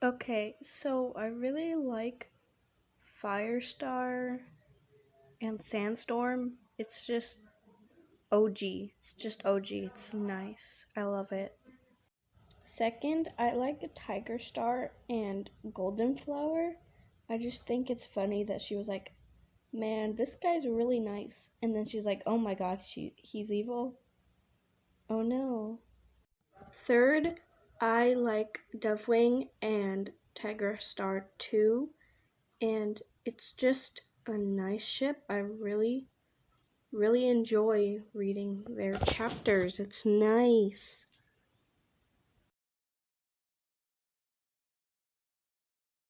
Okay, so I really like Firestar and Sandstorm. It's just OG. It's just OG. It's nice. I love it. Second, I like Tiger Star and Golden Flower. I just think it's funny that she was like, "Man, this guy's really nice," and then she's like, "Oh my God, he's evil. Oh no." Third, I like Dovewing and Tiger Star 2, and it's just a nice ship. I really enjoy reading their chapters. It's nice.